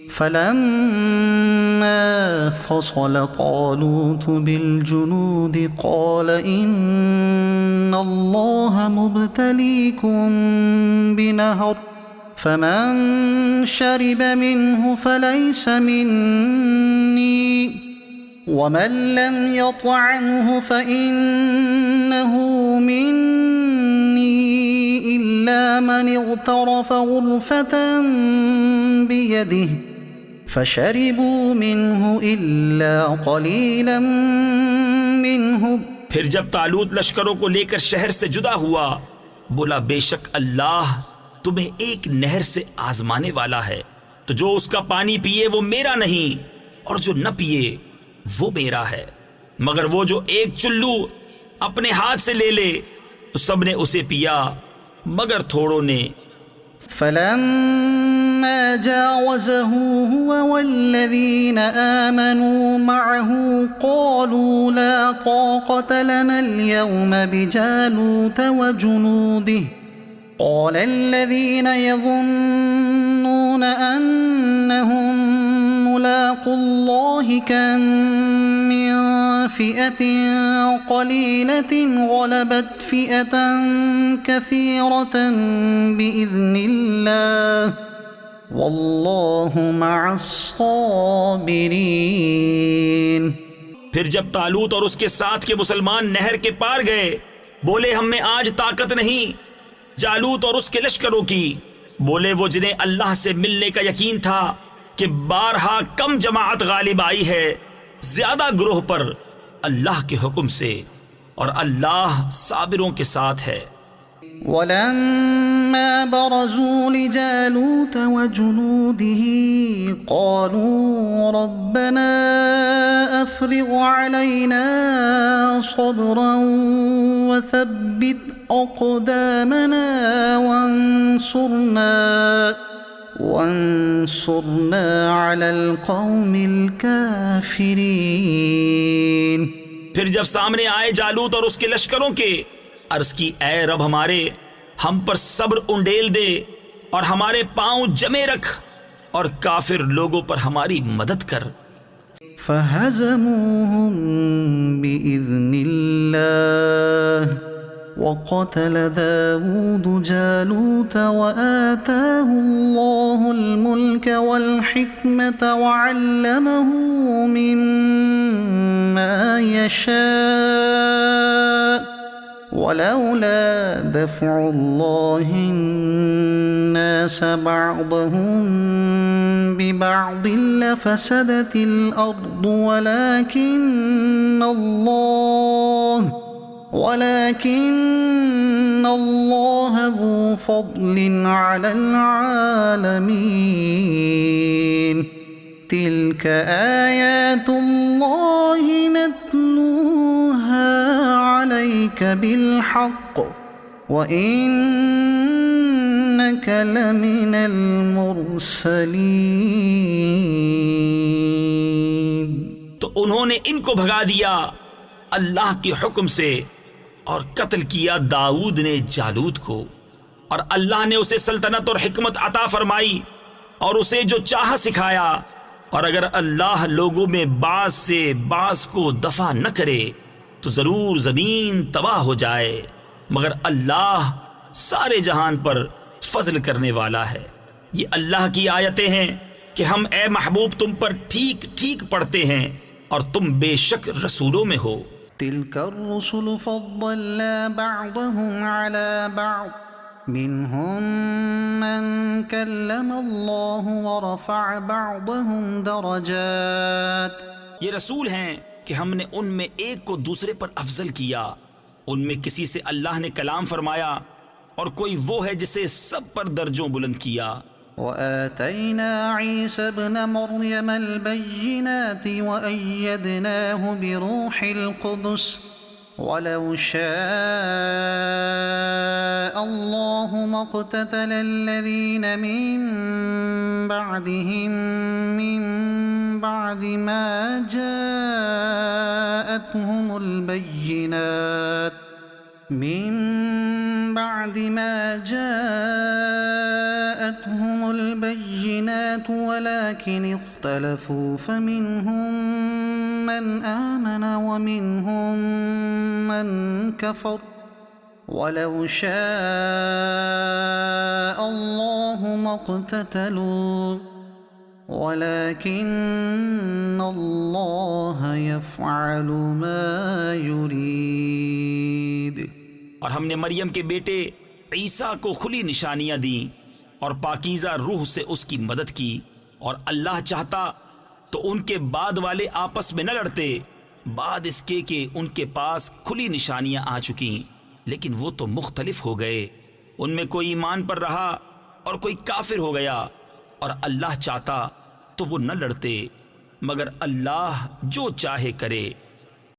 فلما فصل طالوت بالجنود قال إن الله مبتليكم بنهر فمن شرب منه فليس مني ومن لم يطعمه فإنه مني إلا من اغترف غرفة بيده فشربوا منه إلا قليلا منهم। फिर जब तालूत लश्करों को लेकर शहर से जुदा हुआ, बोला बेशक अल्लाह तुम्हें एक नहर से आजमाने वाला है, तो जो उसका पानी पिए वो मेरा नहीं और जो न पिए वो मेरा है, मगर वो जो एक चुल्लू अपने हाथ से ले ले तो सबने उसे पिया मगर थोड़ों ने। فلما جاوزه هو والذين آمنوا معه قالوا لا طاقة لنا اليوم بجالوت وجنوده قال الذين يظنون أنهم ملاقو الله كم من فئة قليلة غلبت فئة كثيرة بإذن الله والله مع الصابرين। फिर जब तालूत और उसके साथ के मुसलमान नहर के पार गए, बोले हम में आज ताकत नहीं जालूत और उसके लश्करों की। बोले वो जिन्हें अल्लाह से मिलने का यकीन था कि बारहा कम जमाअत गालिब आई है ज्यादा ग्रोह पर अल्लाह के हुक्म से, और अल्लाह साबिरों के साथ है। ولما برزوا لجالوت وجنوده قالوا ربنا أفرغ علينا صبرا وثبت أقدامنا وانصرنا على القوم الكافرين। फिर जब सामने आए जालूत और उसके लश्करों के, अर्ज की ऐ रब हमारे हम पर सब्र उंडेल दे और हमारे पांव जमे रख और काफिर लोगों पर हमारी मदद कर। फहज़मूहुम बिइज़्निल्लाह वक़तल दाऊद जालूत वआताहु अल्लाहुल मुल्क वल हिकमत वअल्लमहु मिम्मा यशा वलौला दफ़उल्लाहि अन्नास बअदहुम बिबअद लफ़सदतिल अर्द वलाकिन्न अल्लाह ज़ू फ़ज़लिन अलल आलमीन। तिल्क आयातुल्लाहि नत्लूहा अलैक बिलहक़ व इन्नक लमिनल मुरसलीन। तो उन्होंने इनको भगा दिया अल्लाह के हुक्म से और कत्ल किया दाऊद ने जालूत को, और अल्लाह ने उसे सल्तनत और हिकमत अता फरमाई और उसे जो चाह सिखाया। और अगर अल्लाह लोगों में बाज से बाज को दफा न करे तो जरूर जमीन तबाह हो जाए, मगर अल्लाह सारे जहान पर फजल करने वाला है। ये अल्लाह की आयतें हैं कि हम ए महबूब तुम पर ठीक ठीक पढ़ते हैं और तुम बेशक रसूलों में हो। तिल्क अर्रुसुल फद्दलना बअदहुम अला बअद मिनहुम मन कल्लमल्लाहु व रफ़अ बअदहुम दरजात। ये रसूल हैं कि हमने उनमें एक को दूसरे पर अफजल किया, उनमें किसी से अल्लाह ने कलाम फरमाया और कोई वो है जिसे सब पर दर्जों बुलंद किया। वआतैना ईसा इब्न मरियम अल-बय्यिनात वअय्यदनाहु बिरूहिल कुदस वलौ शाअ अल्लाहु मक़ततल अल्लज़ीन मिन बअदिहिम मिन बअदि मा जाअतहुमुल बय्यिनात من بعد ما جاءتهم البينات البينات ولكن اختلفوا فمنهم من آمن ومنهم من كفر ولو شاء الله ما اقتتلوا ولكن الله يفعل ما يريد। और हमने मरियम के बेटे ईसा को खुली निशानियां दी और पाकीज़ा रूह से उसकी मदद की, और अल्लाह चाहता तो उनके बाद वाले आपस में न लड़ते, बाद इसके कि उनके पास खुली निशानियां आ चुकी, लेकिन वो तो मुख्तलिफ हो गए। उनमें कोई ईमान पर रहा और कोई काफिर हो गया, और अल्लाह चाहता तो वो न लड़ते, मगर अल्लाह जो चाहे करे।